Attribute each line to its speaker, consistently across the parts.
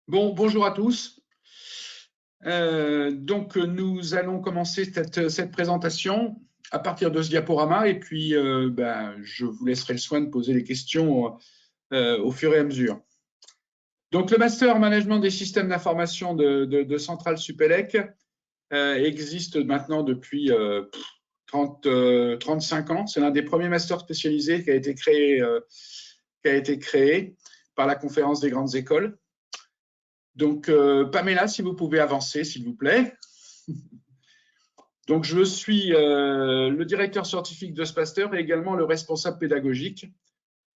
Speaker 1: Bon, bonjour à tous. Nous allons commencer cette présentation à partir de ce diaporama et puis je vous laisserai le soin de poser les questions au fur et à mesure. Donc, le Master Management des systèmes d'information de Centrale Supélec existe maintenant depuis 35 ans. C'est l'un des premiers masters spécialisés qui a été créé par la Conférence des grandes écoles. Donc, Pamela, si vous pouvez avancer, s'il vous plaît. Donc, je suis le directeur scientifique de ce master et également le responsable pédagogique.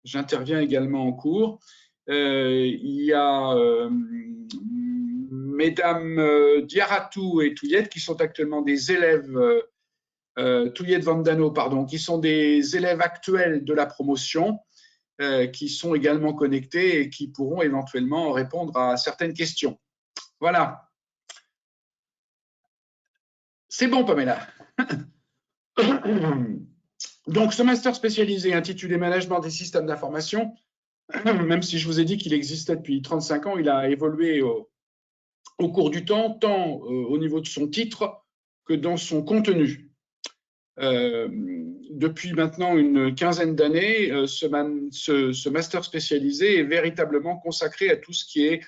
Speaker 1: J'interviens également en cours. Il y a mesdames Diaratou et Touillet qui sont actuellement des élèves, Touillet Vandano, pardon, qui sont des élèves actuels de la promotion, qui sont également connectés et qui pourront éventuellement répondre à certaines questions. Voilà. C'est bon, Pamela. Donc, ce master spécialisé intitulé Management des systèmes d'information, même si je vous ai dit qu'il existait depuis 35 ans, il a évolué au cours du temps, tant au niveau de son titre que dans son contenu. Depuis maintenant une quinzaine d'années, ce master spécialisé est véritablement consacré à tout ce qui est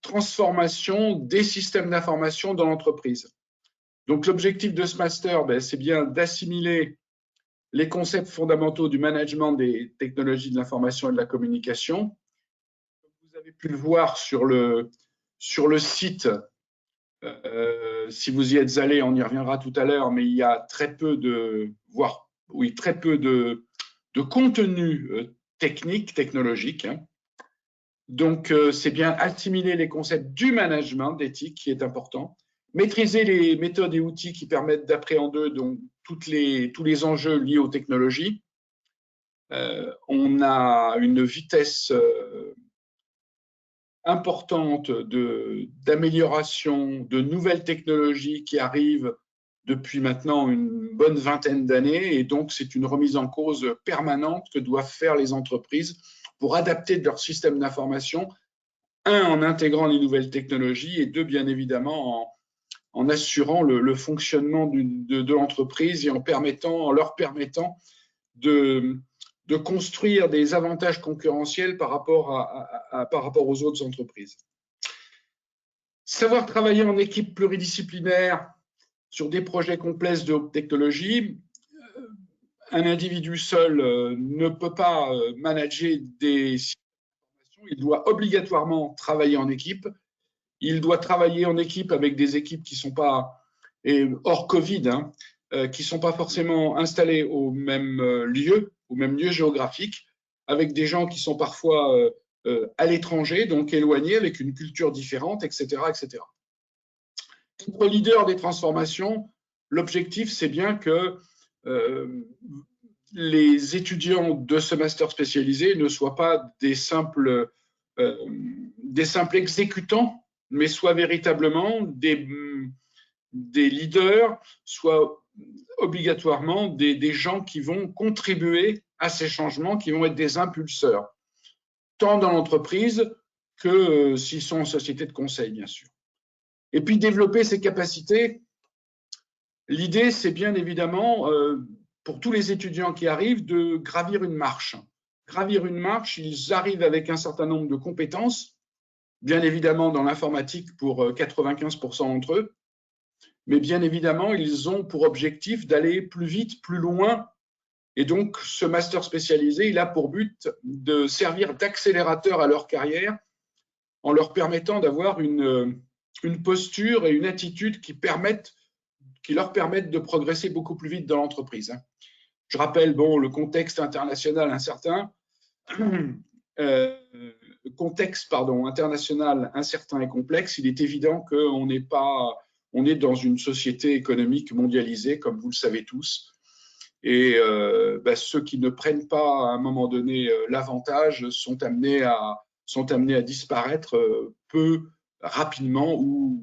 Speaker 1: transformation des systèmes d'information dans l'entreprise. Donc, l'objectif de ce master, c'est bien d'assimiler les concepts fondamentaux du management des technologies de l'information et de la communication. Comme vous avez pu le voir sur le site, si vous y êtes allé, on y reviendra tout à l'heure, mais il y a très peu de contenu technique, technologique. Donc, c'est bien assimiler les concepts du management, d'éthique, qui est important. Maîtriser les méthodes et outils qui permettent d'appréhender donc tous les enjeux liés aux technologies. On a une vitesse importante d'amélioration, de nouvelles technologies qui arrivent depuis maintenant une bonne vingtaine d'années, et donc c'est une remise en cause permanente que doivent faire les entreprises pour adapter leur système d'information, un, en intégrant les nouvelles technologies, et deux, bien évidemment, en assurant le fonctionnement de l'entreprise et en leur permettant de construire des avantages concurrentiels par rapport aux autres entreprises. Savoir travailler en équipe pluridisciplinaire sur des projets complexes de haute technologie. Un individu seul ne peut pas manager des systèmes d'information. Il doit obligatoirement travailler en équipe. Il doit travailler en équipe avec des équipes qui ne sont pas, hors Covid, qui ne sont pas forcément installées au même lieu géographique, avec des gens qui sont parfois à l'étranger, donc éloignés, avec une culture différente, etc., etc. Être leader des transformations, l'objectif, c'est bien que les étudiants de ce master spécialisé ne soient pas des simples exécutants, mais soient véritablement des leaders, soit obligatoirement des gens qui vont contribuer à ces changements, qui vont être des impulseurs, tant dans l'entreprise que s'ils sont en société de conseil, bien sûr. Et puis développer ces capacités, l'idée, c'est bien évidemment, pour tous les étudiants qui arrivent, de gravir une marche. Gravir une marche, ils arrivent avec un certain nombre de compétences, bien évidemment dans l'informatique pour 95% d'entre eux, mais bien évidemment, ils ont pour objectif d'aller plus vite, plus loin. Et donc, ce master spécialisé, il a pour but de servir d'accélérateur à leur carrière en leur permettant d'avoir une posture et une attitude qui leur permettent de progresser beaucoup plus vite dans l'entreprise. Je rappelle, le contexte international incertain, international incertain et complexe, il est évident qu'on est dans une société économique mondialisée, comme vous le savez tous, et ceux qui ne prennent pas à un moment donné l'avantage sont amenés à disparaître peu rapidement ou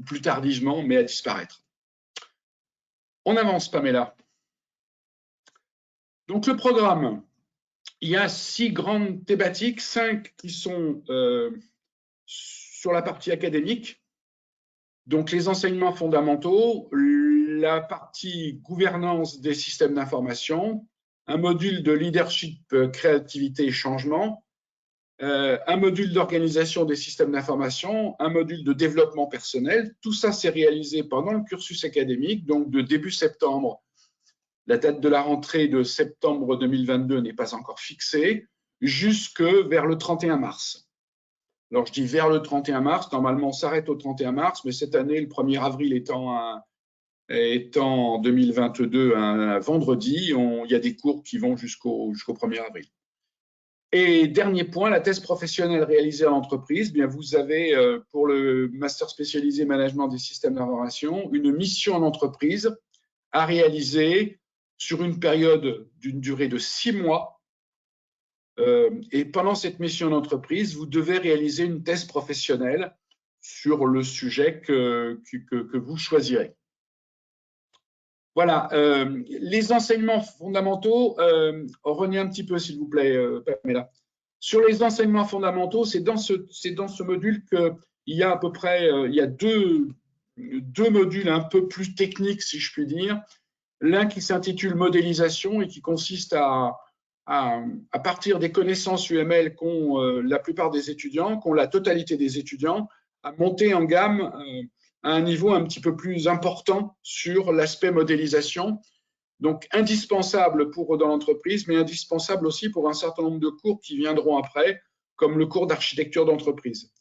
Speaker 1: plus tardivement, mais à disparaître. On avance, Pamela. Donc, le programme, il y a 6 grandes thématiques, 5 qui sont sur la partie académique, donc les enseignements fondamentaux, la partie gouvernance des systèmes d'information, un module de leadership, créativité et changement, un module d'organisation des systèmes d'information, un module de développement personnel. Tout ça, c'est réalisé pendant le cursus académique, donc de début septembre. La date de la rentrée de septembre 2022 n'est pas encore fixée, jusque vers le 31 mars. Alors, je dis vers le 31 mars, normalement, on s'arrête au 31 mars, mais cette année, le 1er avril étant en 2022 un vendredi, il y a des cours qui vont jusqu'au 1er avril. Et dernier point, la thèse professionnelle réalisée en entreprise. Bien, vous avez pour le master spécialisé management des systèmes d'information une mission en entreprise à réaliser sur une période d'une durée de 6 mois. Et pendant cette mission d'entreprise, vous devez réaliser une thèse professionnelle sur le sujet que vous choisirez. Voilà, les enseignements fondamentaux, revenez un petit peu s'il vous plaît, Pamela. Sur les enseignements fondamentaux, c'est dans ce module qu'il y a à peu près il y a deux modules un peu plus techniques, si je puis dire. L'un qui s'intitule modélisation et qui consiste à partir des connaissances UML qu'ont la plupart des étudiants, qu'ont la totalité des étudiants, à monter en gamme à un niveau un petit peu plus important sur l'aspect modélisation. Donc, indispensable dans l'entreprise, mais indispensable aussi pour un certain nombre de cours qui viendront après, comme le cours d'architecture d'entreprise.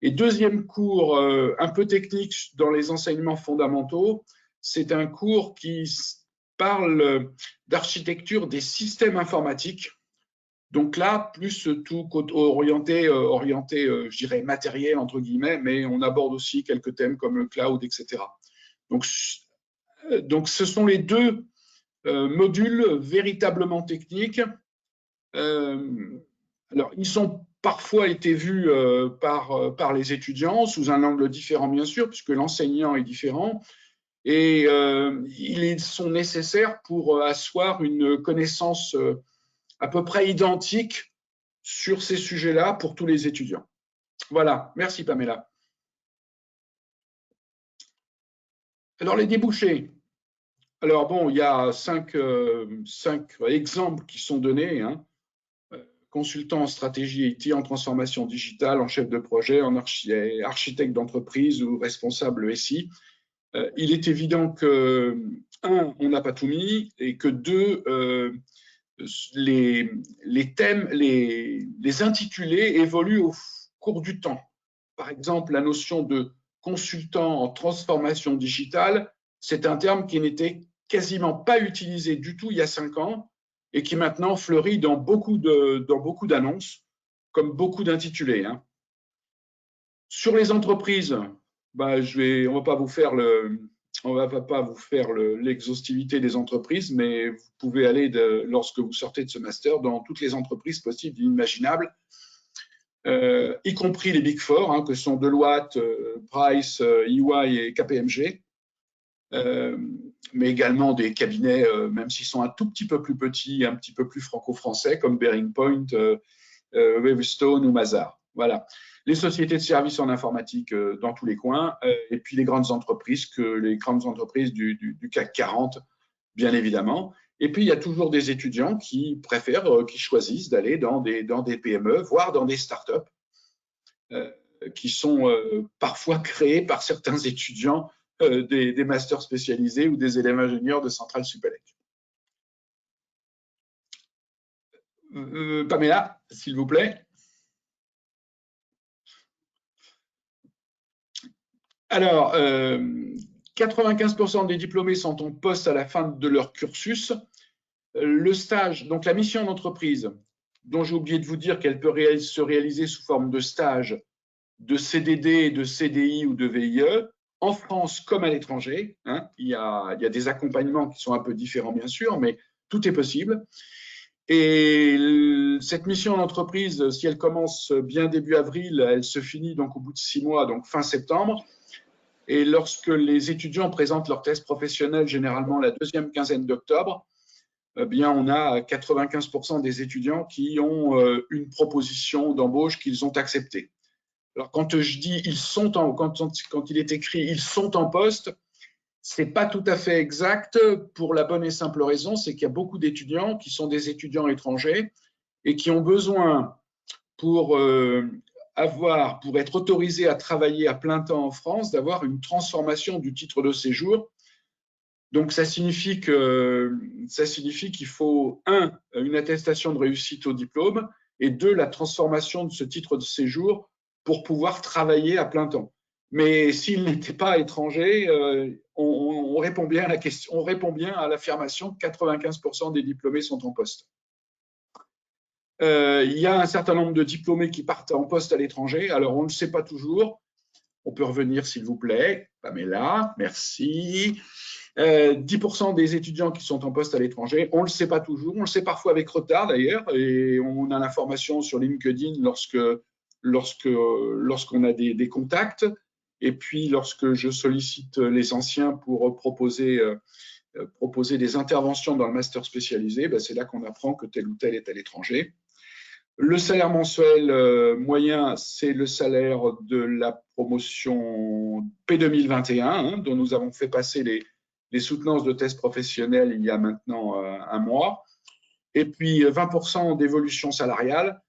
Speaker 1: Et deuxième cours un peu technique dans les enseignements fondamentaux, c'est un cours qui parle d'architecture des systèmes informatiques. Donc là, plus tout orienté, je dirais, matériel, entre guillemets, mais on aborde aussi quelques thèmes comme le cloud, etc. Donc ce sont les deux modules véritablement techniques. Alors, ils ont parfois été vus par les étudiants sous un angle différent, bien sûr, puisque l'enseignant est différent. Et ils sont nécessaires pour asseoir une connaissance à peu près identique sur ces sujets-là pour tous les étudiants. Voilà, merci Pamela. Alors les débouchés. Alors bon, il y a cinq exemples qui sont donnés. Hein. Consultant en stratégie IT, en transformation digitale, en chef de projet, en architecte d'entreprise ou responsable SI. Il est évident que, un, on n'a pas tout mis, et que deux, les thèmes, les intitulés évoluent au cours du temps. Par exemple, la notion de consultant en transformation digitale, c'est un terme qui n'était quasiment pas utilisé du tout il y a 5 ans et qui maintenant fleurit dans beaucoup d'annonces, comme beaucoup d'intitulés. Hein. Sur les entreprises, on ne va pas vous faire l'exhaustivité des entreprises, mais vous pouvez aller, lorsque vous sortez de ce master, dans toutes les entreprises possibles et imaginables, y compris les Big Four, hein, que sont Deloitte, Price, EY et KPMG, mais également des cabinets, même s'ils sont un tout petit peu plus petits, un petit peu plus franco-français, comme Bearing Point, Wavestone ou Mazars. Voilà. Les sociétés de services en informatique dans tous les coins, et puis les grandes entreprises du CAC 40, bien évidemment. Et puis, il y a toujours des étudiants qui préfèrent, qui choisissent d'aller dans des PME, voire dans des startups, qui sont parfois créées par certains étudiants des masters spécialisés ou des élèves ingénieurs de Centrale Supélec. Pamela, s'il vous plaît. Alors, 95% des diplômés sont en poste à la fin de leur cursus. Le stage, donc la mission d'entreprise, dont j'ai oublié de vous dire qu'elle peut se réaliser sous forme de stage, de CDD, de CDI ou de VIE, en France comme à l'étranger. Hein. Il y a des accompagnements qui sont un peu différents, bien sûr, mais tout est possible. Et cette mission d'entreprise, si elle commence bien début avril, elle se finit donc au bout de 6 mois, donc fin septembre. Et lorsque les étudiants présentent leur thèse professionnelle, généralement la deuxième quinzaine d'octobre, eh bien, on a 95% des étudiants qui ont une proposition d'embauche qu'ils ont acceptée. Alors, quand je dis quand il est écrit ils sont en poste, c'est pas tout à fait exact pour la bonne et simple raison, c'est qu'il y a beaucoup d'étudiants qui sont des étudiants étrangers et qui ont besoin pour pour être autorisés à travailler à plein temps en France, d'avoir une transformation du titre de séjour. Donc, ça signifie qu'il faut, une attestation de réussite au diplôme, et deux, la transformation de ce titre de séjour pour pouvoir travailler à plein temps. Mais s'il n'était pas étranger, on répond bien à la question, on répond bien à l'affirmation que 95% des diplômés sont en poste. Il y a un certain nombre de diplômés qui partent en poste à l'étranger. Alors, on ne le sait pas toujours. On peut revenir, s'il vous plaît. Pamela, merci. 10% des étudiants qui sont en poste à l'étranger, on ne le sait pas toujours, on le sait parfois avec retard d'ailleurs, et on a l'information sur LinkedIn lorsqu'on a des contacts, et puis lorsque je sollicite les anciens pour proposer des interventions dans le master spécialisé, c'est là qu'on apprend que tel ou tel est à l'étranger. Le salaire mensuel moyen, c'est le salaire de la promotion P2021, dont nous avons fait passer les soutenances de tests professionnels il y a maintenant un mois. Et puis 20% d'évolution salariale,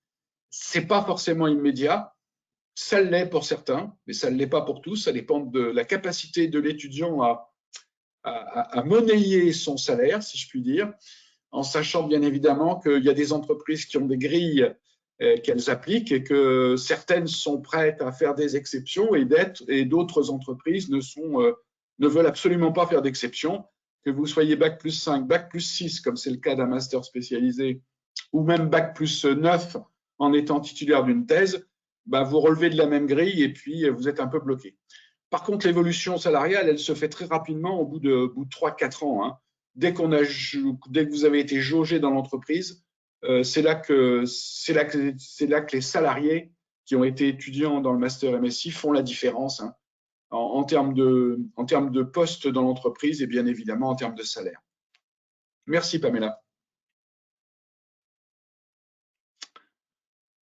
Speaker 1: c'est pas forcément immédiat. Ça l'est pour certains, mais ça ne l'est pas pour tous. Ça dépend de la capacité de l'étudiant à monnayer son salaire, si je puis dire, en sachant bien évidemment qu'il y a des entreprises qui ont des grilles qu'elles appliquent et que certaines sont prêtes à faire des exceptions et d'autres entreprises ne veulent absolument pas faire d'exception. Que vous soyez bac plus 5, bac plus 6, comme c'est le cas d'un master spécialisé, ou même bac plus 9 en étant titulaire d'une thèse, vous relevez de la même grille et puis vous êtes un peu bloqué. Par contre, l'évolution salariale, elle se fait très rapidement au bout de 3-4 ans. Hein. Dès que vous avez été jaugé dans l'entreprise, c'est là que les salariés qui ont été étudiants dans le master MSI font la différence hein, en termes de poste dans l'entreprise et bien évidemment en termes de salaire. Merci Pamela.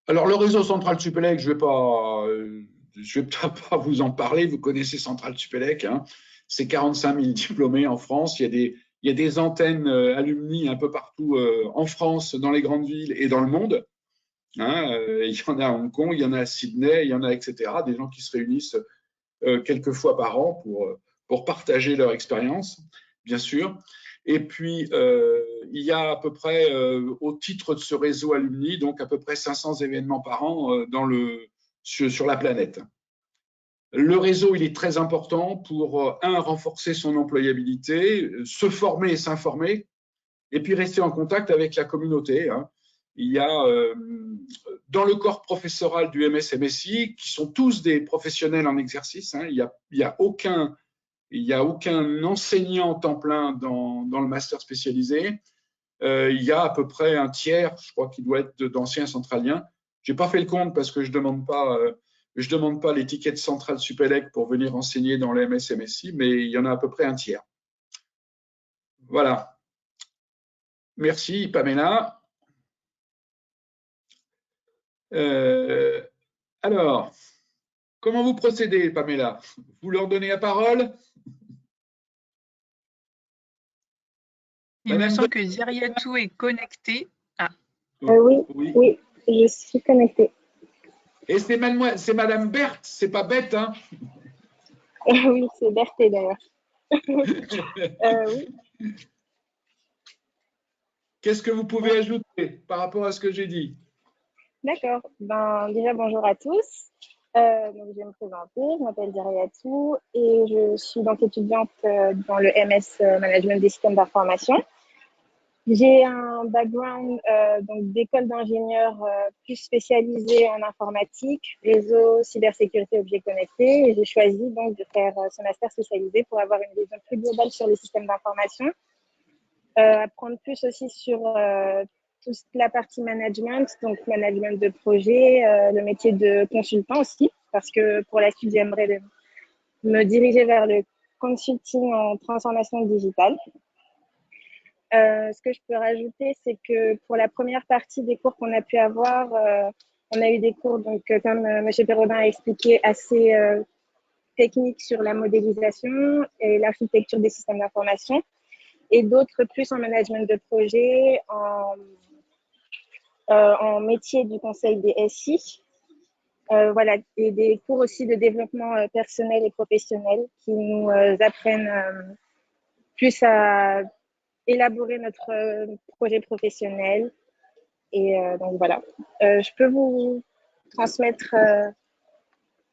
Speaker 1: Alors le réseau Centrale Supélec, je vais peut-être pas vous en parler, vous connaissez Centrale Supélec, hein. C'est 45 000 diplômés en France, il y a des antennes alumni un peu partout en France, dans les grandes villes et dans le monde. Hein, il y en a à Hong Kong, il y en a à Sydney, il y en a etc. Des gens qui se réunissent quelques fois par an pour partager leur expérience, bien sûr. Et puis, il y a à peu près, au titre de ce réseau alumni, donc à peu près 500 événements par an sur la planète. Le réseau, il est très important pour, renforcer son employabilité, se former et s'informer, et puis rester en contact avec la communauté. Hein. Il y a dans le corps professoral du MS-MSI, qui sont tous des professionnels en exercice, hein, il y a aucun enseignant temps plein dans le master spécialisé. Il y a à peu près un tiers, je crois qu'il doit être d'anciens centraliens. Je n'ai pas fait le compte parce que je demande pas l'étiquette Centrale Supélec pour venir enseigner dans le MS-MSI, mais il y en a à peu près un tiers. Voilà. Merci Pamela. Alors, comment vous procédez, Pamela? Vous leur donnez la parole?
Speaker 2: Il me semble que Ziriatou est connecté. Ah.
Speaker 3: Oui, je suis connectée.
Speaker 1: Et c'est Madame Berthe, c'est pas bête, hein?
Speaker 3: Oui, c'est Berthé d'ailleurs. Oui.
Speaker 1: Qu'est-ce que vous pouvez ajouter par rapport à ce que j'ai dit?
Speaker 3: D'accord. Déjà, bonjour à tous. Donc, je vais me présenter. Je m'appelle Ziriatou et je suis donc étudiante dans le MS Management des systèmes d'information. J'ai un background d'école d'ingénieur plus spécialisée en informatique, réseau, cybersécurité, objets connectés. Et j'ai choisi donc de faire ce master spécialisé pour avoir une vision plus globale sur les systèmes d'information, apprendre plus aussi sur toute la partie management, donc management de projet, le métier de consultant aussi, parce que pour la suite, j'aimerais me diriger vers le consulting en transformation digitale. Ce que je peux rajouter, c'est que pour la première partie des cours qu'on a pu avoir, On a eu des cours, donc, comme M. Perrodin a expliqué, assez techniques sur la modélisation et l'architecture des systèmes d'information, et d'autres plus en management de projet, en métier du conseil des SI. Voilà, et des cours aussi de développement personnel et professionnel qui nous apprennent plus à élaborer notre projet professionnel. Et donc voilà, je peux vous transmettre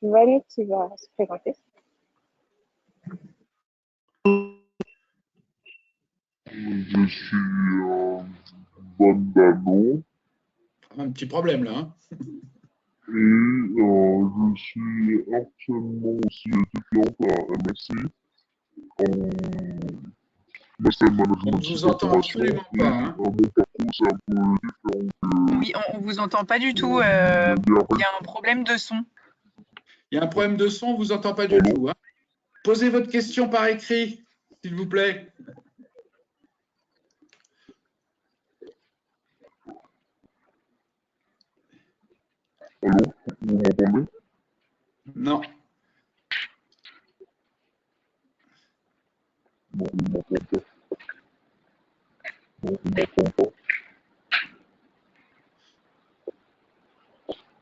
Speaker 3: Yvonne qui va se présenter.
Speaker 4: Je suis Yvonne Dano
Speaker 1: Un petit problème là. Hein.
Speaker 4: et je suis actuellement aussi étudiante à MSC en Master
Speaker 1: On
Speaker 4: Management
Speaker 1: ne vous
Speaker 4: Système
Speaker 1: entend
Speaker 4: Formation
Speaker 1: absolument
Speaker 4: et
Speaker 1: pas. Hein.
Speaker 4: mon parcours c'est un peu différent
Speaker 2: Oui, on ne vous entend pas du tout.
Speaker 4: que
Speaker 2: Il y a un problème de son.
Speaker 1: Il y a un problème de son, on ne vous entend pas du tout. Hein. Posez votre question par écrit, s'il vous plaît.
Speaker 4: Allô, vous m'entendez?
Speaker 1: Non.
Speaker 4: Non, vous ne m'entendez pas. Non, vous ne m'entendez pas.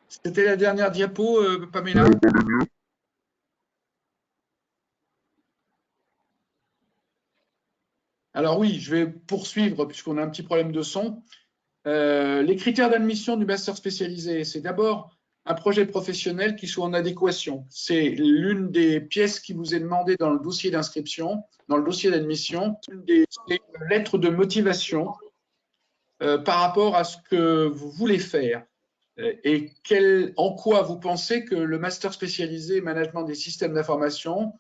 Speaker 1: C'était la dernière diapo,
Speaker 4: Vous
Speaker 1: Pamela.
Speaker 4: m'entendez mieux?
Speaker 1: Alors oui, je vais poursuivre puisqu'on a un petit problème de son. Les critères d'admission du master spécialisé, c'est d'abord un projet professionnel qui soit en adéquation. C'est l'une des pièces qui vous est demandée dans le dossier d'inscription, dans le dossier d'admission, c'est une lettre de motivation par rapport à ce que vous voulez faire et en quoi vous pensez que le master spécialisé management des systèmes d'information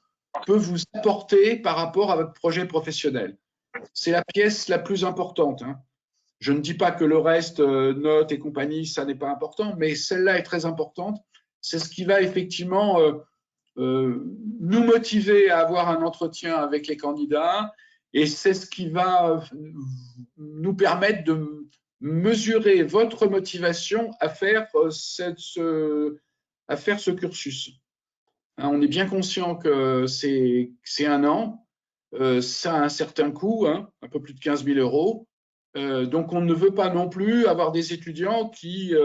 Speaker 1: peut vous apporter par rapport à votre projet professionnel. C'est la pièce la plus importante. Hein. Je ne dis pas que le reste, notes et compagnie, ça n'est pas important, mais celle-là est très importante. C'est ce qui va effectivement nous motiver à avoir un entretien avec les candidats et c'est ce qui va nous permettre de mesurer votre motivation à faire ce cursus. Hein, on est bien conscient que c'est un an, ça a un certain coût, hein, un peu plus de 15 000 euros. Donc, on ne veut pas non plus avoir des étudiants qui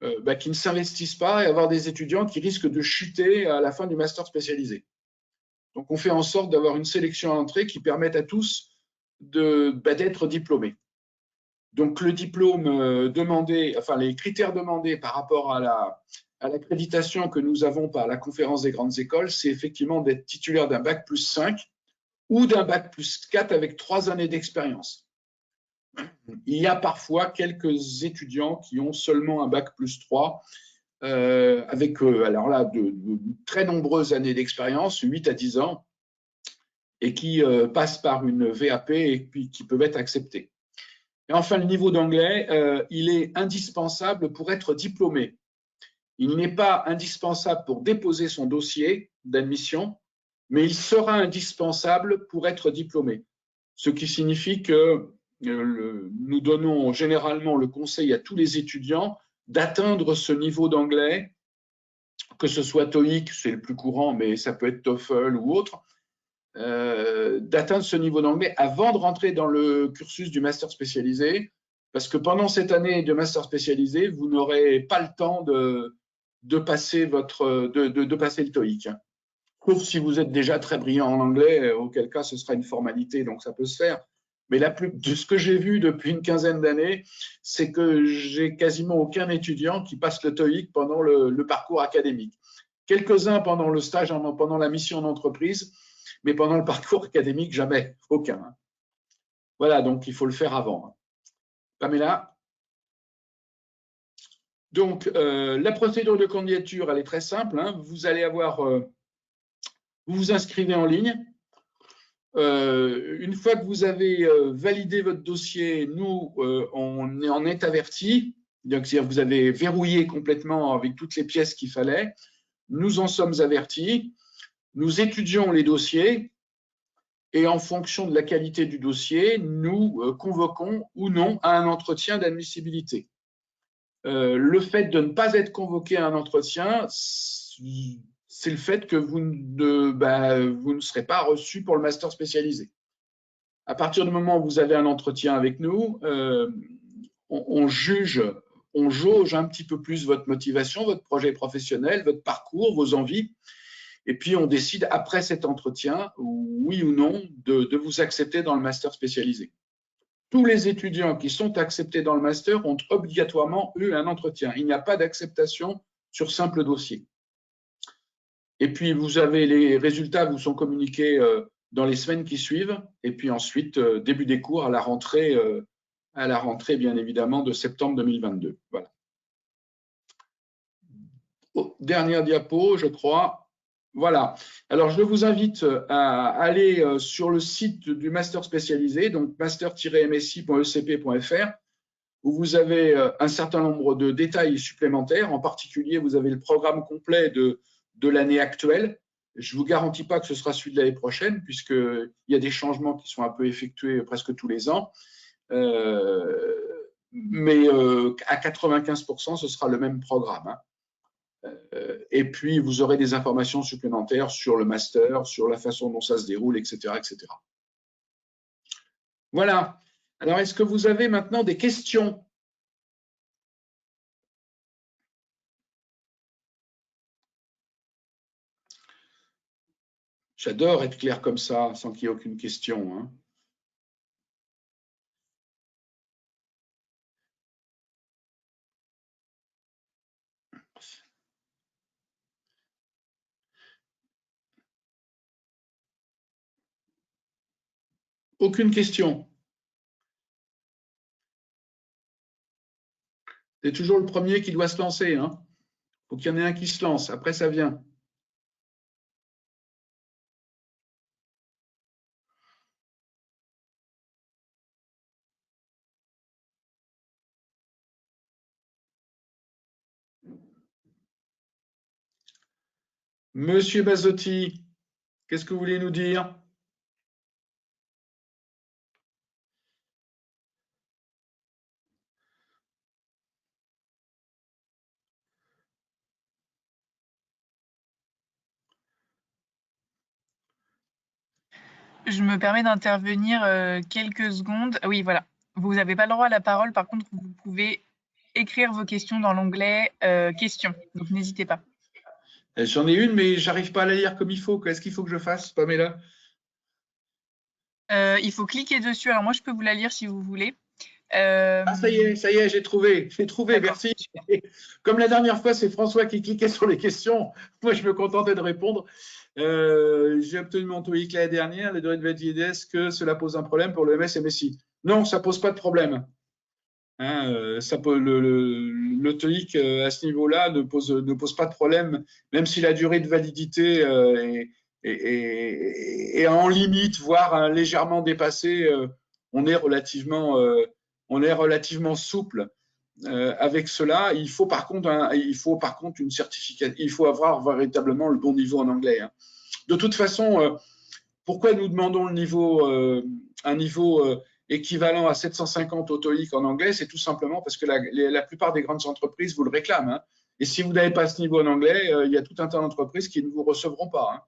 Speaker 1: ne s'investissent pas et avoir des étudiants qui risquent de chuter à la fin du master spécialisé. Donc, on fait en sorte d'avoir une sélection à l'entrée qui permette à tous d'être diplômés. Donc, le diplôme demandé, enfin, les critères demandés par rapport à l'accréditation que nous avons par la conférence des grandes écoles, c'est effectivement d'être titulaire d'un bac plus 5 ou d'un bac plus 4 avec 3 années d'expérience. Il y a parfois quelques étudiants qui ont seulement un bac plus 3 avec alors là, de très nombreuses années d'expérience, 8 à 10 ans, et qui passent par une VAP et puis qui peuvent être acceptés. Et enfin, le niveau d'anglais, il est indispensable pour être diplômé. Il n'est pas indispensable pour déposer son dossier d'admission, mais il sera indispensable pour être diplômé. Ce qui signifie que nous donnons généralement le conseil à tous les étudiants d'atteindre ce niveau d'anglais, que ce soit TOEIC, c'est le plus courant, mais ça peut être TOEFL ou autre, d'atteindre ce niveau d'anglais avant de rentrer dans le cursus du master spécialisé, parce que pendant cette année de master spécialisé, vous n'aurez pas le temps de passer le TOEIC. Sauf si vous êtes déjà très brillant en anglais, auquel cas ce sera une formalité, donc ça peut se faire. Mais de ce que j'ai vu depuis une quinzaine d'années, c'est que j'ai quasiment aucun étudiant qui passe le TOEIC pendant le parcours académique. Quelques-uns pendant le stage, pendant la mission d'entreprise, mais pendant le parcours académique, jamais, aucun. Voilà, donc il faut le faire avant. Pamela? Donc, la procédure de candidature, elle est très simple. Hein. Vous allez avoir, vous vous inscrivez en ligne. Une fois que vous avez validé votre dossier, nous, on en est avertis. Donc, c'est-à-dire que vous avez verrouillé complètement avec toutes les pièces qu'il fallait. Nous en sommes avertis. Nous étudions les dossiers et en fonction de la qualité du dossier, nous convoquons ou non à un entretien d'admissibilité. Le fait de ne pas être convoqué à un entretien, c'est le fait que vous ne serez pas reçu pour le master spécialisé. À partir du moment où vous avez un entretien avec nous, on jauge un petit peu plus votre motivation, votre projet professionnel, votre parcours, vos envies. Et puis, on décide après cet entretien, oui ou non, de vous accepter dans le master spécialisé. Tous les étudiants qui sont acceptés dans le master ont obligatoirement eu un entretien. Il n'y a pas d'acceptation sur simple dossier. Et puis, vous avez les résultats vous sont communiqués dans les semaines qui suivent. Et puis ensuite, début des cours à la rentrée bien évidemment de septembre 2022. Voilà. Dernière diapo, je crois. Voilà. Alors, je vous invite à aller sur le site du master spécialisé, donc master-msi.ecp.fr, où vous avez un certain nombre de détails supplémentaires. En particulier, vous avez le programme complet de l'année actuelle. Je ne vous garantis pas que ce sera celui de l'année prochaine, puisqu'il y a des changements qui sont un peu effectués presque tous les ans. Mais à 95%, ce sera le même programme. Hein. Et puis, vous aurez des informations supplémentaires sur le master, sur la façon dont ça se déroule, etc., etc. Voilà. Alors, est-ce que vous avez maintenant des questions? J'adore être clair comme ça, sans qu'il y ait aucune question. Hein. Aucune question. C'est toujours le premier qui doit se lancer. Hein. Faut qu'il y en ait un qui se lance. Après, ça vient. Monsieur Bazotti, qu'est-ce que vous voulez nous dire?
Speaker 2: Je me permets d'intervenir quelques secondes. Oui, voilà. Vous n'avez pas le droit à la parole. Par contre, vous pouvez écrire vos questions dans l'onglet questions. Donc, n'hésitez pas.
Speaker 1: J'en ai une, mais j'arrive pas à la lire comme il faut. Qu'est-ce qu'il faut que je fasse, Pamela?
Speaker 2: Il faut cliquer dessus. Alors, moi, je peux vous la lire si vous voulez.
Speaker 1: Ah, ça y est, j'ai trouvé, merci. Comme la dernière fois, c'est François qui cliquait sur les questions. Moi, je me contentais de répondre. J'ai obtenu mon TOEIC l'année dernière. Les données de valider, est-ce que cela pose un problème pour le MS et MSI? Non, ça ne pose pas de problème. Hein, le TOEIC à ce niveau-là ne pose pas de problème, même si la durée de validité est en limite, voire légèrement dépassée. On est relativement souple avec cela. Il faut par contre une certification. Il faut avoir véritablement le bon niveau en anglais. Hein. De toute façon, pourquoi nous demandons un niveau équivalent à 750 au TOEIC en anglais? C'est tout simplement parce que la plupart des grandes entreprises vous le réclament. Hein. Et si vous n'avez pas ce niveau en anglais, il y a tout un tas d'entreprises qui ne vous recevront pas. Hein.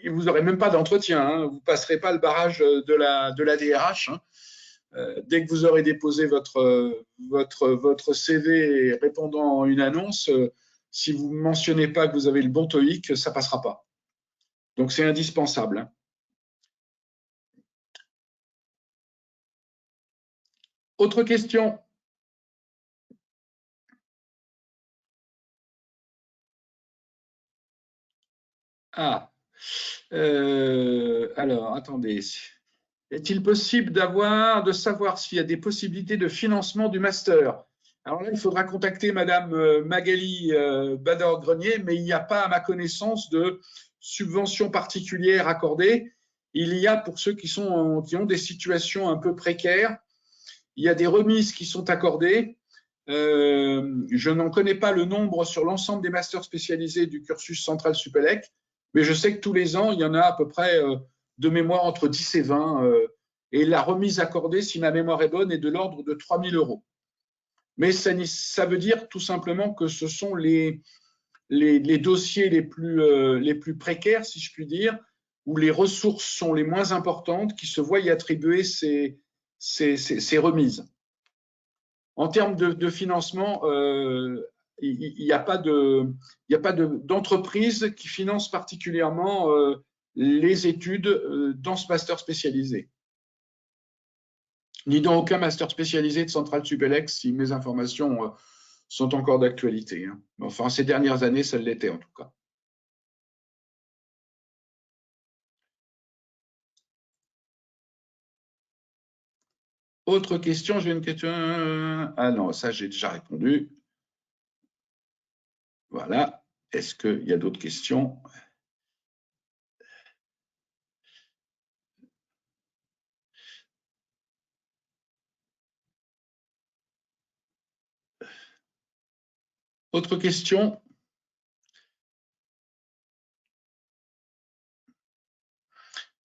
Speaker 1: Vous n'aurez même pas d'entretien. Hein. Vous ne passerez pas le barrage de la DRH. Hein. Dès que vous aurez déposé votre CV répondant à une annonce, si vous ne mentionnez pas que vous avez le bon TOEIC, ça ne passera pas. Donc, c'est indispensable. Hein. Autre question? Ah, alors, attendez. Est-il possible de savoir s'il y a des possibilités de financement du master? Alors là, il faudra contacter Madame Magali Bador-Grenier, mais il n'y a pas, à ma connaissance, de subvention particulière accordée. Il y a, pour ceux qui ont des situations un peu précaires, il y a des remises qui sont accordées. Je n'en connais pas le nombre sur l'ensemble des masters spécialisés du cursus central Supélec, mais je sais que tous les ans, il y en a à peu près de mémoire entre 10 et 20. Et la remise accordée, si ma mémoire est bonne, est de l'ordre de 3 000 €. mais ça veut dire tout simplement que ce sont les dossiers les plus précaires, si je puis dire, où les ressources sont les moins importantes, qui se voient y attribuer ces remises. En termes de financement, il n'y a pas d'entreprise qui finance particulièrement les études dans ce master spécialisé. Ni dans aucun master spécialisé de Centrale Supélec, si mes informations sont encore d'actualité. Enfin, ces dernières années, ça l'était en tout cas. Autre question, j'ai une question. Ah non, ça j'ai déjà répondu. Voilà. Est-ce qu'il y a d'autres questions? Autre question?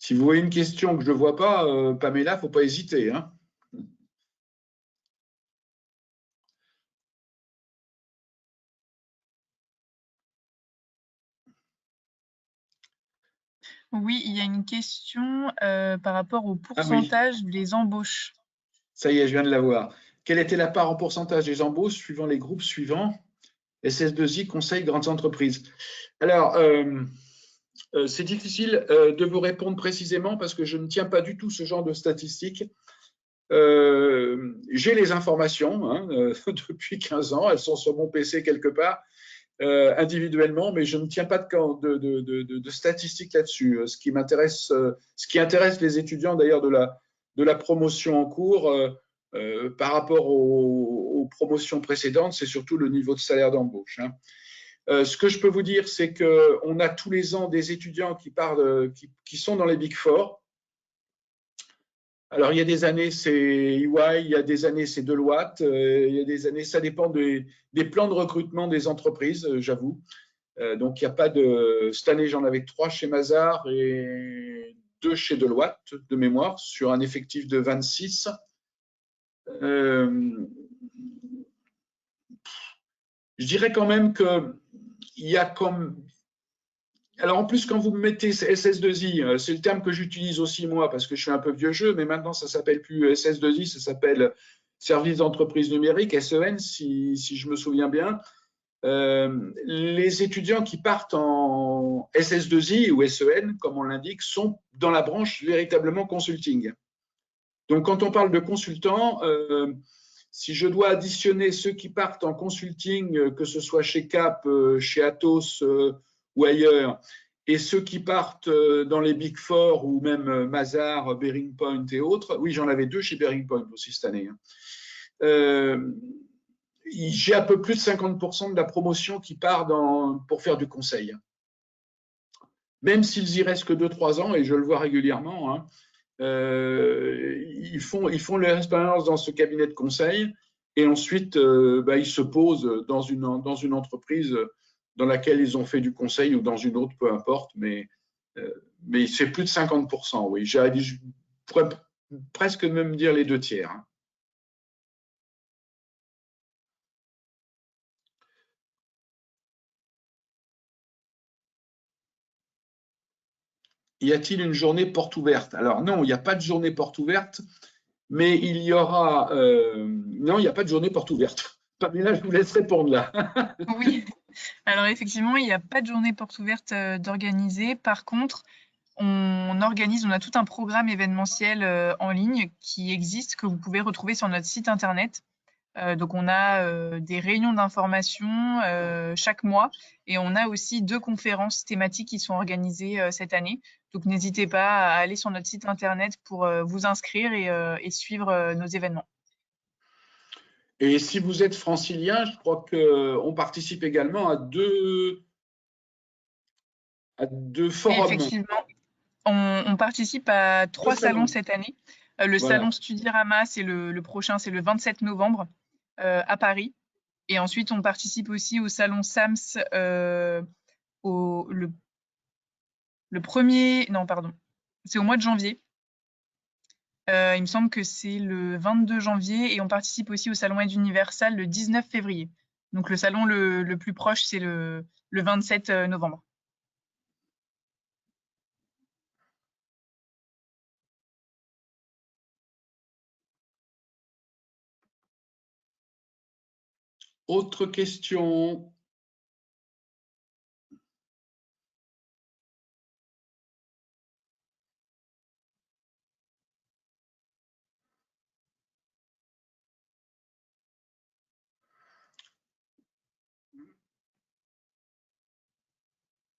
Speaker 1: Si vous voyez une question que je ne vois pas, Pamela, il ne faut pas hésiter. Hein.
Speaker 2: Oui, il y a une question par rapport au pourcentage des embauches.
Speaker 1: Ça y est, je viens de la voir. Quelle était la part en pourcentage des embauches suivant les groupes suivants? SS2I, conseil, grandes entreprises. Alors, c'est difficile de vous répondre précisément parce que je ne tiens pas du tout ce genre de statistiques. J'ai les informations hein, depuis 15 ans, elles sont sur mon PC quelque part, individuellement, mais je ne tiens pas de statistiques là-dessus. Ce qui intéresse les étudiants d'ailleurs de la promotion en cours par rapport aux promotions précédentes, c'est surtout le niveau de salaire d'embauche. Hein. Ce que je peux vous dire, c'est qu'on a tous les ans des étudiants qui sont dans les Big Four. Alors, il y a des années, c'est EY, il y a des années, c'est Deloitte, il y a des années, ça dépend des plans de recrutement des entreprises, j'avoue. Donc, il n'y a pas de… Cette année, j'en avais 3 chez Mazars et 2 chez Deloitte, de mémoire, sur un effectif de 26. Je dirais quand même qu'il y a comme… Alors en plus, quand vous me mettez SS2I, c'est le terme que j'utilise aussi moi parce que je suis un peu vieux jeu, mais maintenant ça ne s'appelle plus SS2I, ça s'appelle Service d'entreprise numérique, SEN, si je me souviens bien. Les étudiants qui partent en SS2I ou SEN, comme on l'indique, sont dans la branche véritablement consulting. Donc quand on parle de consultants, si je dois additionner ceux qui partent en consulting, que ce soit chez Cap, chez Atos ou ailleurs, et ceux qui partent dans les Big Four ou même Mazars, Bearing Point et autres, oui, j'en avais 2 chez Bearing Point aussi cette année. J'ai un peu plus de 50% de la promotion qui part pour faire du conseil. Même s'ils y restent que 2-3 ans, et je le vois régulièrement, hein, ils font leur expérience dans ce cabinet de conseil et ensuite ils se posent dans une entreprise dans laquelle ils ont fait du conseil ou dans une autre, peu importe, mais c'est plus de 50%, oui. Je pourrais presque même dire les 2/3. Hein. Y a-t-il une journée porte ouverte? Alors non, il n'y a pas de journée porte ouverte, mais il y aura… non, il n'y a pas de journée porte ouverte. Pamela, je vous laisse répondre là.
Speaker 2: Oui, alors effectivement, il n'y a pas de journée porte ouverte d'organiser. Par contre, on a tout un programme événementiel en ligne qui existe, que vous pouvez retrouver sur notre site internet. Donc on a des réunions d'information chaque mois et on a aussi 2 conférences thématiques qui sont organisées cette année. Donc n'hésitez pas à aller sur notre site internet pour vous inscrire et suivre nos événements.
Speaker 1: Et si vous êtes francilien, je crois qu'on participe également à deux forums.
Speaker 2: Effectivement, on participe à 3 salons cette année. Le salon Studirama, c'est le prochain, c'est le 27 novembre à Paris. Et ensuite, on participe aussi au salon SAMS le 1er… Non, pardon. C'est au mois de janvier. Il me semble que c'est le 22 janvier et on participe aussi au Salon Edge Universal le 19 février. Donc le salon le plus proche, c'est le 27 novembre.
Speaker 1: Autre question?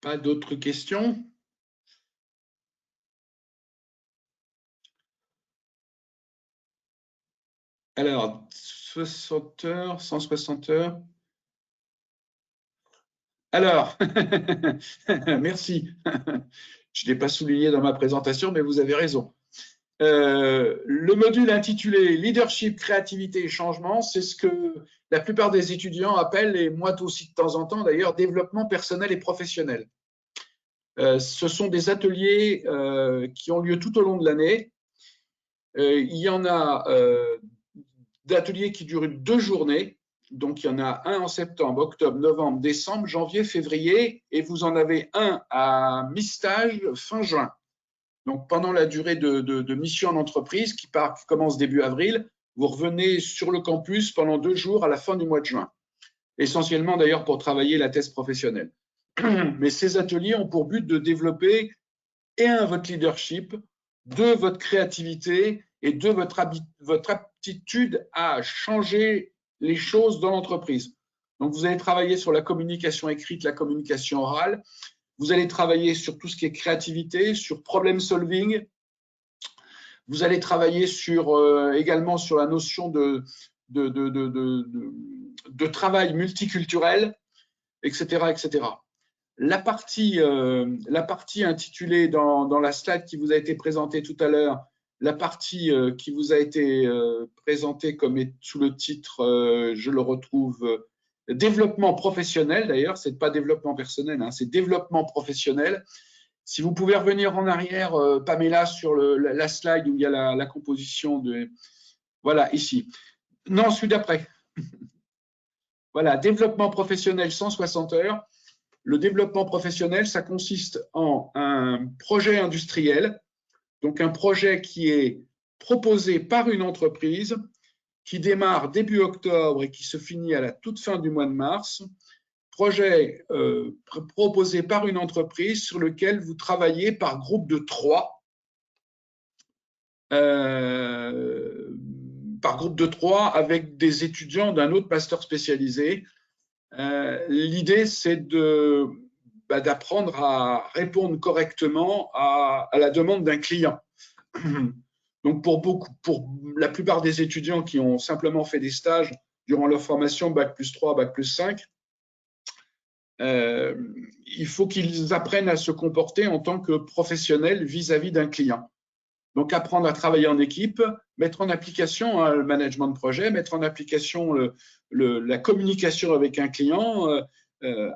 Speaker 1: Pas d'autres questions? Alors, 60 heures, 160 heures. Alors, merci. Je ne l'ai pas souligné dans ma présentation, mais vous avez raison. Le module intitulé Leadership, créativité et changement, c'est ce que la plupart des étudiants appellent, et moi aussi de temps en temps d'ailleurs, développement personnel et professionnel. Ce sont des ateliers qui ont lieu tout au long de l'année. Il y en a d'ateliers qui durent 2 journées. Donc, il y en a un en septembre, octobre, novembre, décembre, janvier, février, et vous en avez un à mi-stage fin juin. Donc, pendant la durée de mission en entreprise qui commence début avril, vous revenez sur le campus pendant 2 jours à la fin du mois de juin, essentiellement d'ailleurs pour travailler la thèse professionnelle. Mais ces ateliers ont pour but de développer votre leadership, votre créativité et votre aptitude à changer les choses dans l'entreprise. Donc, vous allez travailler sur la communication écrite, la communication orale. Vous allez travailler sur tout ce qui est créativité, sur problem solving. Vous allez travailler également sur la notion de travail multiculturel, etc., etc. La partie intitulée dans la slide qui vous a été présentée tout à l'heure, la partie qui vous a été présentée comme sous le titre, je le retrouve, développement professionnel d'ailleurs, c'est pas développement personnel, hein, c'est développement professionnel. Si vous pouvez revenir en arrière, Pamela, sur la slide où il y a la composition de… Voilà, ici. Non, celui d'après. Voilà, développement professionnel 160 heures. Le développement professionnel, ça consiste en un projet industriel, donc un projet qui est proposé par une entreprise, qui démarre début octobre et qui se finit à la toute fin du mois de mars. Projet proposé par une entreprise sur lequel vous travaillez par groupe de 3. Par groupe de 3 avec des étudiants d'un autre master spécialisé. L'idée, c'est d'apprendre à répondre correctement à la demande d'un client. Donc, pour la plupart des étudiants qui ont simplement fait des stages durant leur formation Bac+3, Bac+5, il faut qu'ils apprennent à se comporter en tant que professionnels vis-à-vis d'un client. Donc, apprendre à travailler en équipe, mettre en application le management de projet, mettre en application la communication avec un client,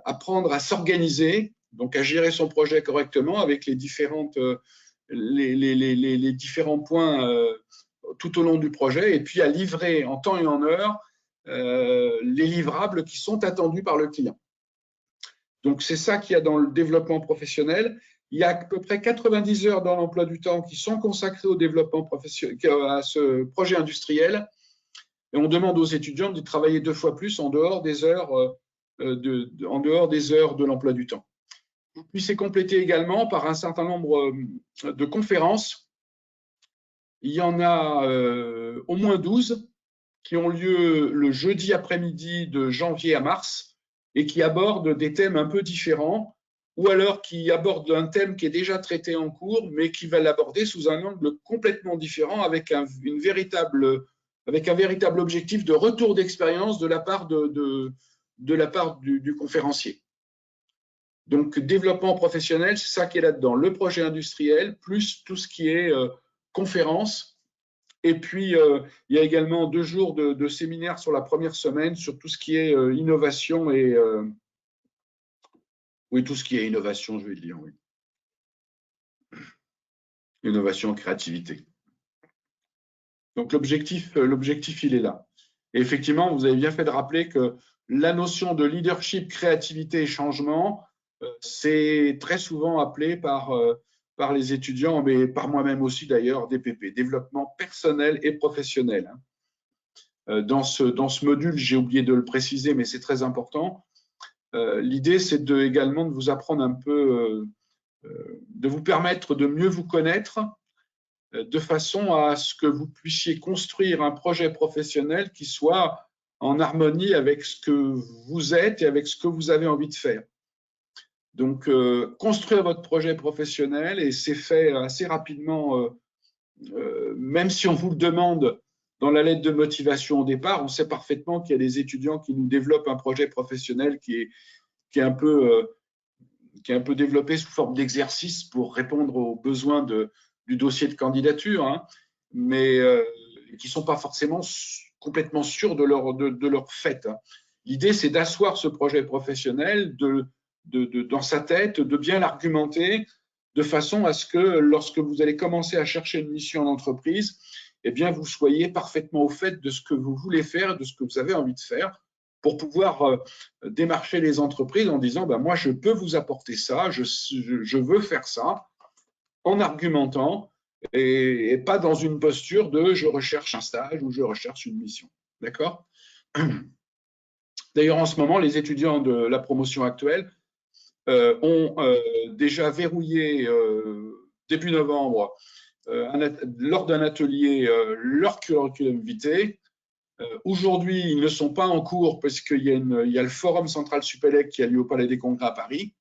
Speaker 1: apprendre à s'organiser, donc à gérer son projet correctement avec les différents points tout au long du projet, et puis à livrer en temps et en heure les livrables qui sont attendus par le client. Donc, c'est ça qu'il y a dans le développement professionnel. Il y a à peu près 90 heures dans l'emploi du temps qui sont consacrées au développement professionnel, à ce projet industriel. Et on demande aux étudiants de travailler 2 fois plus en dehors des heures de l'emploi du temps. Puis c'est complété également par un certain nombre de conférences. Il y en a au moins 12 qui ont lieu le jeudi après-midi de janvier à mars et qui abordent des thèmes un peu différents, ou alors qui abordent un thème qui est déjà traité en cours, mais qui va l'aborder sous un angle complètement différent, avec un véritable objectif de retour d'expérience de la part du conférencier. Donc, développement professionnel, c'est ça qui est là-dedans. Le projet industriel, plus tout ce qui est conférence. Et puis, il y a également 2 jours de séminaires sur la première semaine sur tout ce qui est innovation et… oui, tout ce qui est innovation, je vais le dire, oui. Innovation, créativité. Donc, l'objectif, il est là. Et effectivement, vous avez bien fait de rappeler que la notion de leadership, créativité et changement, c'est très souvent appelé par les étudiants, mais par moi-même aussi d'ailleurs, DPP, développement personnel et professionnel. Dans ce module, j'ai oublié de le préciser, mais c'est très important. L'idée, c'est également de vous apprendre un peu, de vous permettre de mieux vous connaître, de façon à ce que vous puissiez construire un projet professionnel qui soit en harmonie avec ce que vous êtes et avec ce que vous avez envie de faire. Donc, construire votre projet professionnel, et c'est fait assez rapidement, même si on vous le demande dans la lettre de motivation au départ. On sait parfaitement qu'il y a des étudiants qui nous développent un projet professionnel qui est un peu développé sous forme d'exercice pour répondre aux besoins du dossier de candidature, hein, mais qui ne sont pas forcément complètement sûrs de leur fait. Hein. L'idée, c'est d'asseoir ce projet professionnel dans sa tête, de bien l'argumenter, de façon à ce que lorsque vous allez commencer à chercher une mission en entreprise, eh bien, vous soyez parfaitement au fait de ce que vous voulez faire, de ce que vous avez envie de faire, pour pouvoir démarcher les entreprises en disant ben, moi, je peux vous apporter ça, je veux faire ça, en argumentant et pas dans une posture de je recherche un stage ou je recherche une mission. D'accord ? D'ailleurs, en ce moment, les étudiants de la promotion actuelle ont déjà verrouillé début novembre, lors d'un atelier, leur curriculum vitae. Aujourd'hui, ils ne sont pas en cours parce qu'il y a le Forum Central Supélec qui a lieu au Palais des Congrès à Paris.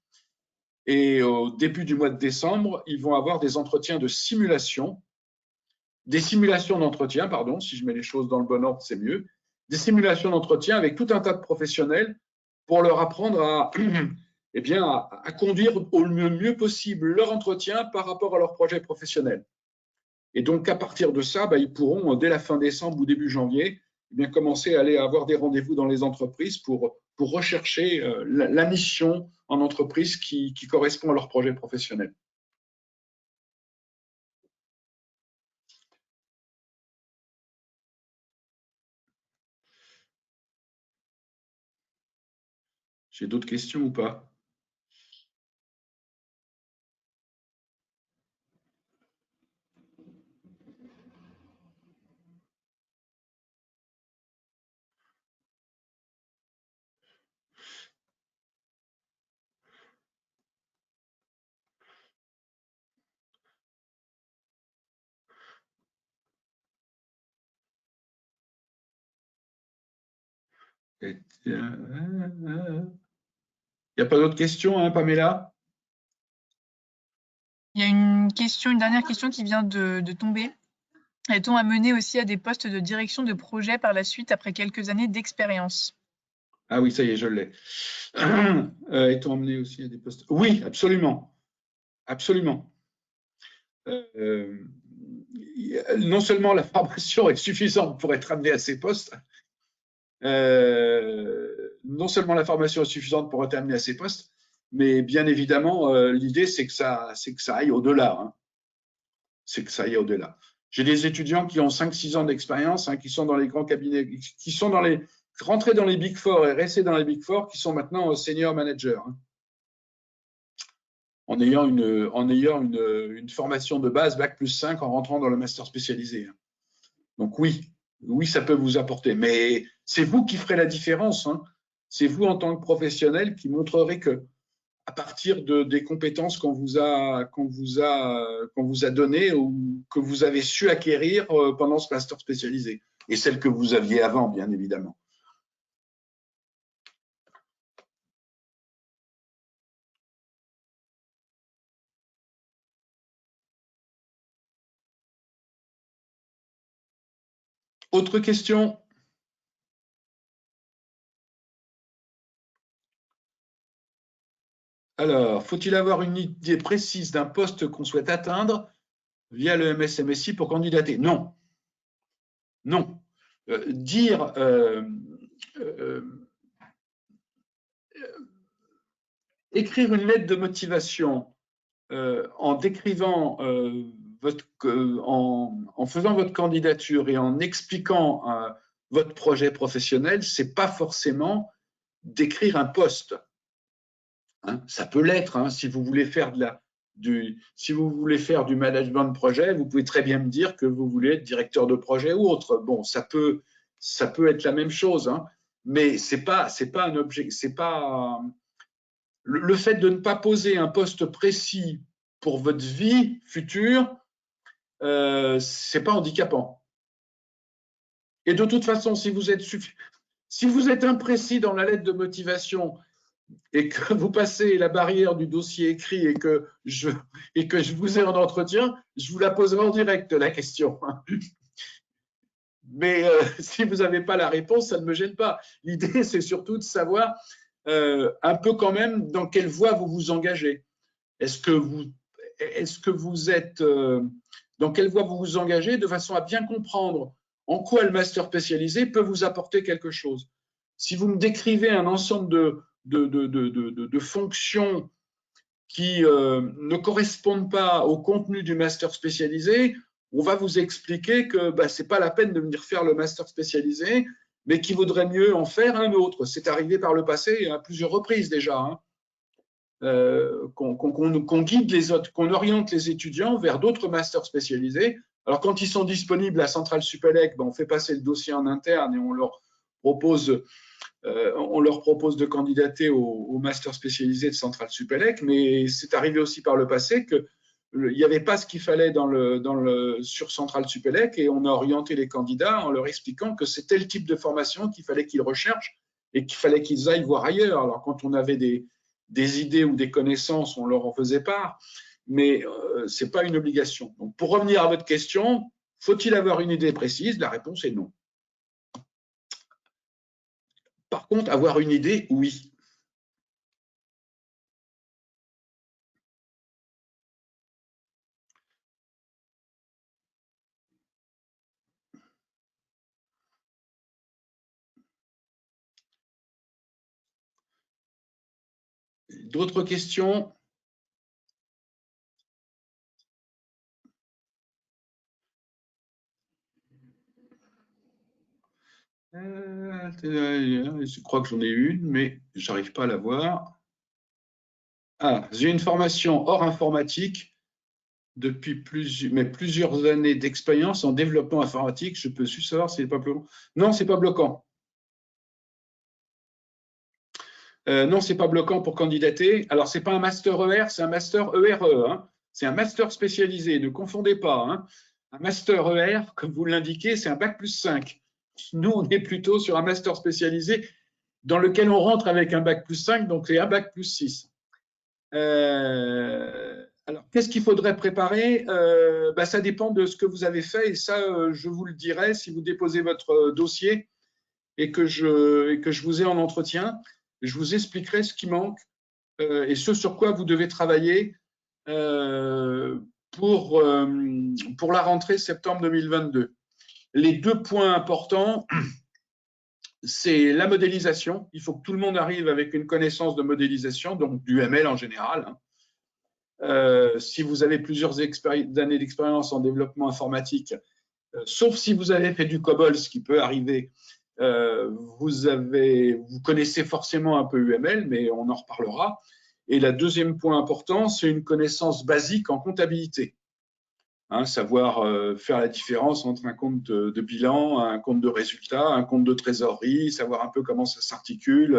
Speaker 1: Et au début du mois de décembre, ils vont avoir des entretiens de simulation, des simulations d'entretien, pardon, si je mets les choses dans le bon ordre, c'est mieux, des simulations d'entretien avec tout un tas de professionnels pour leur apprendre à conduire au mieux possible leur entretien par rapport à leur projet professionnel. Et donc, à partir de ça, ils pourront, dès la fin décembre ou début janvier, commencer à aller avoir des rendez-vous dans les entreprises pour rechercher la mission en entreprise qui correspond à leur projet professionnel. J'ai d'autres questions ou pas ? Il n'y a pas d'autres questions, hein, Pamela ?
Speaker 2: Il y a une dernière question qui vient de tomber. Est-on amené aussi à des postes de direction de projet par la suite après quelques années d'expérience ?
Speaker 1: Ah oui, ça y est, je l'ai. Est-on amené aussi à des postes ? Oui, absolument. Absolument. Non seulement la formation est suffisante pour être amené à ces postes, mais bien évidemment, l'idée, c'est que ça aille au-delà. Hein. C'est que ça aille au-delà. J'ai des étudiants qui ont 5-6 ans d'expérience, hein, qui sont dans les grands cabinets, qui sont rentrés dans les Big Four et restés dans les Big Four, qui sont maintenant senior managers. Hein. En ayant une formation de base, Bac+5, en rentrant dans le master spécialisé. Hein. Donc oui, ça peut vous apporter. Mais c'est vous qui ferez la différence. Hein. C'est vous, en tant que professionnel, qui montrerez que, à partir des compétences qu'on vous a données ou que vous avez su acquérir pendant ce master spécialisé, et celles que vous aviez avant, bien évidemment. Autre question ? Alors, faut-il avoir une idée précise d'un poste qu'on souhaite atteindre via le MS-MSI pour candidater ? Non. Non. Écrire une lettre de motivation en décrivant en faisant votre candidature et en expliquant votre projet professionnel, ce n'est pas forcément d'écrire un poste. Hein, ça peut l'être, hein, si vous voulez faire si vous voulez faire du management de projet, vous pouvez très bien me dire que vous voulez être directeur de projet ou autre. Bon, ça peut être la même chose, hein, mais c'est pas un objet, c'est pas le fait de ne pas poser un poste précis pour votre vie future, c'est pas handicapant. Et de toute façon, si vous êtes imprécis dans la lettre de motivation et que vous passez la barrière du dossier écrit et que je vous ai en entretien, je vous la poserai en direct, la question. Mais si vous n'avez pas la réponse, ça ne me gêne pas. L'idée, c'est surtout de savoir un peu quand même dans quelle voie vous vous engagez. Est-ce que vous êtes dans quelle voie vous vous engagez, de façon à bien comprendre en quoi le master spécialisé peut vous apporter quelque chose. Si vous me décrivez un ensemble de fonctions qui ne correspondent pas au contenu du master spécialisé, on va vous expliquer que ce n'est pas la peine de venir faire le master spécialisé, mais qu'il vaudrait mieux en faire un autre. C'est arrivé par le passé à plusieurs reprises déjà, hein. Qu'on guide les autres, qu'on oriente les étudiants vers d'autres masters spécialisés. Alors quand ils sont disponibles à Centrale Supélec, on fait passer le dossier en interne et on leur propose de candidater au master spécialisé de Centrale Supélec, mais c'est arrivé aussi par le passé qu'il n'y avait pas ce qu'il fallait sur Centrale Supélec et on a orienté les candidats en leur expliquant que c'était le type de formation qu'il fallait qu'ils recherchent et qu'il fallait qu'ils aillent voir ailleurs. Alors quand on avait des idées ou des connaissances, on leur en faisait part, mais ce n'est pas une obligation. Donc, pour revenir à votre question, faut-il avoir une idée précise? La réponse est non. Par contre, avoir une idée, oui. D'autres questions? Je crois que j'en ai une, mais je n'arrive pas à la voir. Ah, j'ai une formation hors informatique depuis plusieurs années d'expérience en développement informatique. Je peux juste savoir si c'est pas bloquant. Non, c'est pas bloquant. Non, c'est pas bloquant pour candidater. Alors, c'est pas un master ER, c'est un master ERE. Hein. C'est un master spécialisé. Ne confondez pas. Hein. Un master ER, comme vous l'indiquez, c'est un bac plus 5. Nous, on est plutôt sur un master spécialisé dans lequel on rentre avec un bac plus 5, donc c'est un bac plus 6. Alors, qu'est-ce qu'il faudrait préparer? Ça dépend de ce que vous avez fait et ça, je vous le dirai si vous déposez votre dossier et que je vous ai en entretien. Je vous expliquerai ce qui manque et ce sur quoi vous devez travailler pour la rentrée septembre 2022. Les deux points importants, c'est la modélisation. Il faut que tout le monde arrive avec une connaissance de modélisation, donc du ML en général. Si vous avez plusieurs années d'expérience en développement informatique, sauf si vous avez fait du COBOL, ce qui peut arriver, vous connaissez forcément un peu UML, mais on en reparlera. Et le deuxième point important, c'est une connaissance basique en comptabilité. Hein, savoir faire la différence entre un compte de bilan, un compte de résultat, un compte de trésorerie, savoir un peu comment ça s'articule,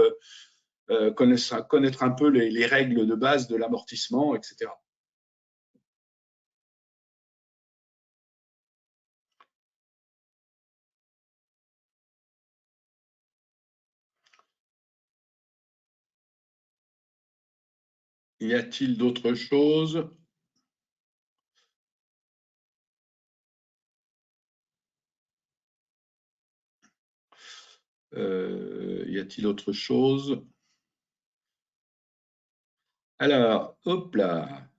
Speaker 1: connaître un peu les règles de base de l'amortissement, etc. Y a-t-il d'autres choses? Y a-t-il autre chose? Alors, hop là.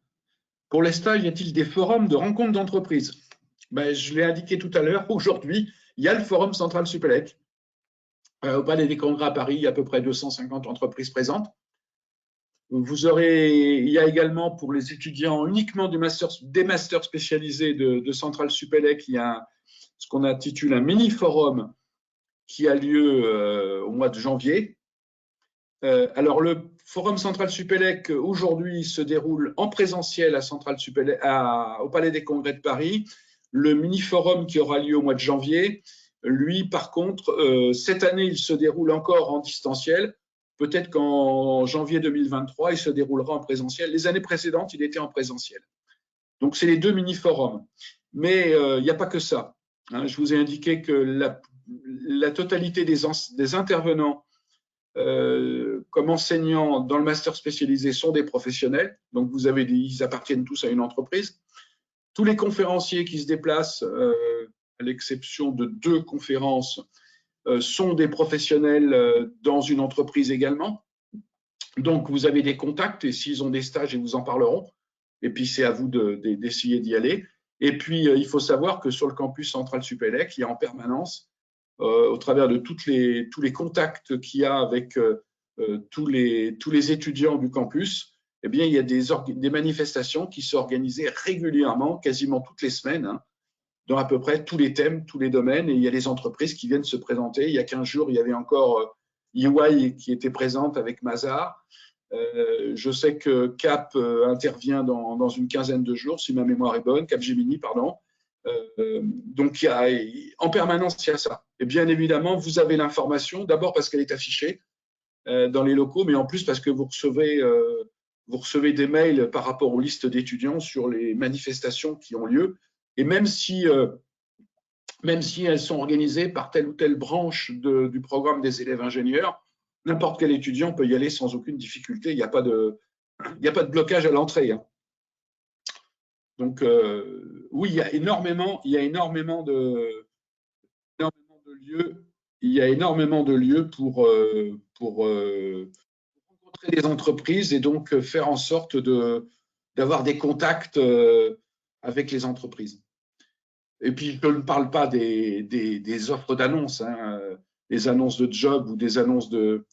Speaker 1: Pour les stages, y a-t-il des forums de rencontres d'entreprise? Je l'ai indiqué tout à l'heure, aujourd'hui, il y a le forum Centrale Supélec. Au Palais des Congrès à Paris, il y a à peu près 250 entreprises présentes. il y a également pour les étudiants uniquement des masters spécialisés de Centrale Supélec, il y a ce qu'on intitule un mini-forum qui a lieu au mois de janvier. Alors, le Forum Centrale Supélec, aujourd'hui, se déroule en présentiel à Centrale Supélec, au Palais des Congrès de Paris. Le mini-forum qui aura lieu au mois de janvier, lui, par contre, cette année, il se déroule encore en distanciel. Peut-être qu'en janvier 2023, il se déroulera en présentiel. Les années précédentes, il était en présentiel. Donc, c'est les deux mini-forums. Mais il n'y a pas que ça. Hein, je vous ai indiqué que la totalité des intervenants comme enseignants dans le master spécialisé sont des professionnels. Donc, ils appartiennent tous à une entreprise. Tous les conférenciers qui se déplacent, à l'exception de 2 conférences, sont des professionnels dans une entreprise également. Donc, vous avez des contacts et s'ils ont des stages, ils vous en parleront. Et puis, c'est à vous d'essayer d'y aller. Et puis, il faut savoir que sur le campus Centrale Supélec, il y a en permanence, au travers de tous les contacts qu'il y a avec tous les étudiants du campus, eh bien, il y a des manifestations qui sont organisées régulièrement, quasiment toutes les semaines, hein, dans à peu près tous les thèmes, tous les domaines. Et il y a des entreprises qui viennent se présenter. Il y a 15 jours, il y avait encore EY qui était présente avec Mazar. Je sais que Cap intervient dans une quinzaine de jours, si ma mémoire est bonne, Capgemini, pardon. Donc, en permanence, il y a ça. Et bien évidemment, vous avez l'information, d'abord parce qu'elle est affichée dans les locaux, mais en plus parce que vous recevez des mails par rapport aux listes d'étudiants sur les manifestations qui ont lieu. Et même si elles sont organisées par telle ou telle branche du programme des élèves ingénieurs, n'importe quel étudiant peut y aller sans aucune difficulté. Il n'y a pas de blocage à l'entrée. Hein. Donc, oui, il y a énormément de lieux. Il y a énormément de lieux pour rencontrer des entreprises et donc faire en sorte d'avoir des contacts avec les entreprises. Et puis, je ne parle pas des offres d'annonces, hein, des annonces de job ou des annonces de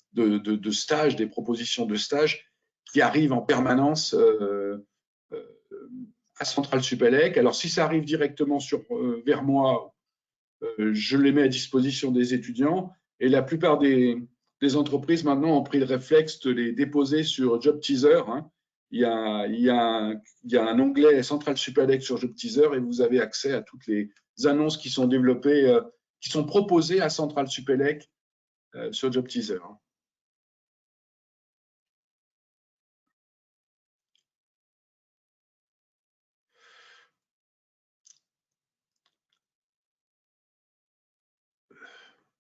Speaker 1: stage, des propositions de stage qui arrivent en permanence à Centrale Supélec. Alors, si ça arrive directement vers moi, je les mets à disposition des étudiants et la plupart des entreprises maintenant ont pris le réflexe de les déposer sur Job Teaser. Hein. Il y a un onglet Centrale Supélec sur Job Teaser et vous avez accès à toutes les annonces qui sont développées, qui sont proposées à Centrale Supélec sur Job Teaser. Hein.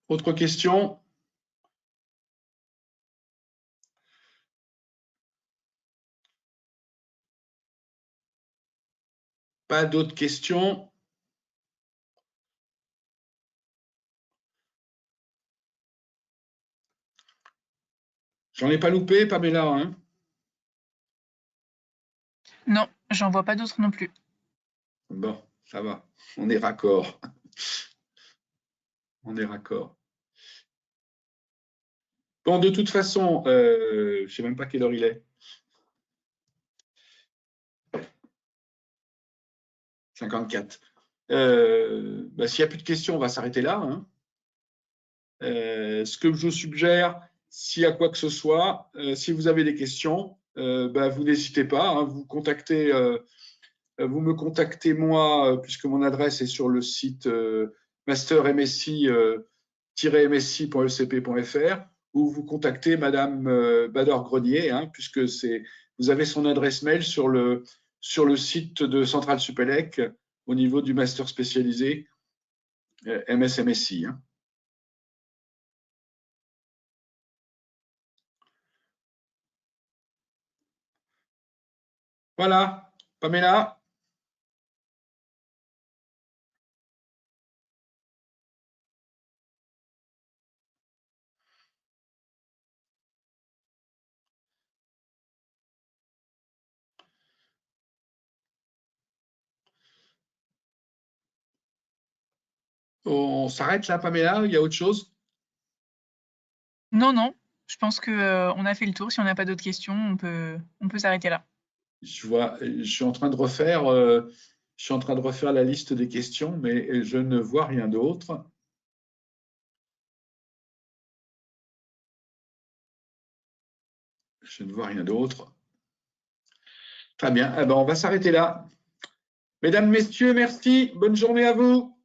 Speaker 1: Autre question? Pas d'autres questions? J'en ai pas loupé, Pamela, hein?
Speaker 2: Non, j'en vois pas d'autres non plus.
Speaker 1: Bon, ça va. On est raccord. On est raccord. Bon, de toute façon, je ne sais même pas quelle heure il est. 54. S'il n'y a plus de questions, on va s'arrêter là. Hein. Ce que je vous suggère, s'il y a quoi que ce soit, si vous avez des questions, vous n'hésitez pas. Hein, vous me contactez moi, puisque mon adresse est sur le site master-msi-msi.ecp.fr, ou vous contactez Madame Bador-Grenier, hein, puisque vous avez son adresse mail sur le site de Centrale Supélec au niveau du master spécialisé MS-MSI. Hein. Voilà, Pamela. On s'arrête là, Pamela? Il y a autre chose?
Speaker 2: Non, non, Je pense qu'on a fait le tour. Si on n'a pas d'autres questions, on peut s'arrêter là.
Speaker 1: Je suis en train de refaire, la liste des questions, mais je ne vois rien d'autre. Je ne vois rien d'autre. Très bien. Eh ben, on va s'arrêter là. Mesdames, Messieurs, merci. Bonne journée à vous.